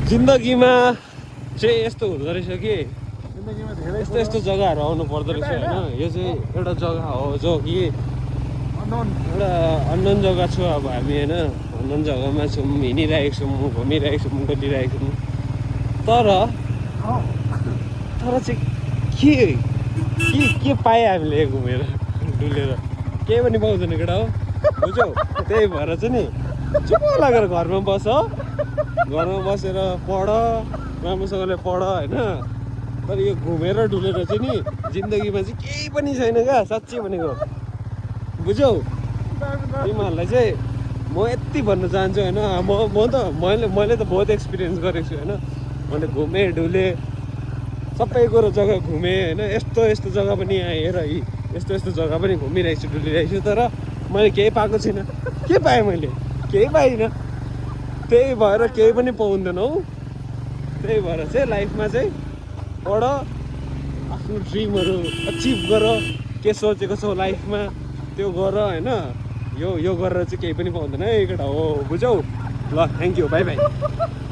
जिन्दगीमा चाहिँ यस्तो हुँदो रहेछ कि जिन्दगीमा धेरै यस्तो यस्तो जग्गाहरू आउनु पर्दो रहेछ होइन यो चाहिँ एउटा जग्गा हो जो कि अननोन एउटा अननोन जग्गा छु अब हामी होइन अननोन जग्गामा छौँ हिँडिरहेको छौँ घुमिरहेको छौँ डुलिरहेको छौँ तर चाहिँ के पाएँ हामीले घुमेर डुलेर केही पनि पाउँदैन केटा हो बुझ्यौ त्यही भएर चाहिँ नि चुप लागेर घरमा बस घरमा बसेर पढ राम्रोसँगले पढ होइन तर यो घुमेर डुलेर चाहिँ नि जिन्दगीमा चाहिँ केही पनि छैन क्या साँच्ची भनेको बुझ्यौ तिमीहरूलाई चाहिँ म यति भन्न चाहन्छु होइन मैले त बहुत एक्सपिरियन्स गरेको छु होइन मैले घुमेँ डुलेँ सबै कुरो जग्गा घुमेँ होइन यस्तो जग्गा पनि आएर यस्तो जग्गा पनि घुमिरहेको छु डुलिरहेको छु तर मैले केही पाएको छुइनँ के पाएँ मैले केही पाइनँ त्यही भएर केही पनि पाउँदैन हौ त्यही भएर चाहिँ लाइफमा चाहिँ पढ आफ्नो ड्रिमहरू अचिभ गर के सोचेको छौ लाइफमा त्यो गर होइन यो गरेर चाहिँ केही पनि पाउँदैन है केटा हो बुझ्यौ ल थ्याङ्क यू बाई बाई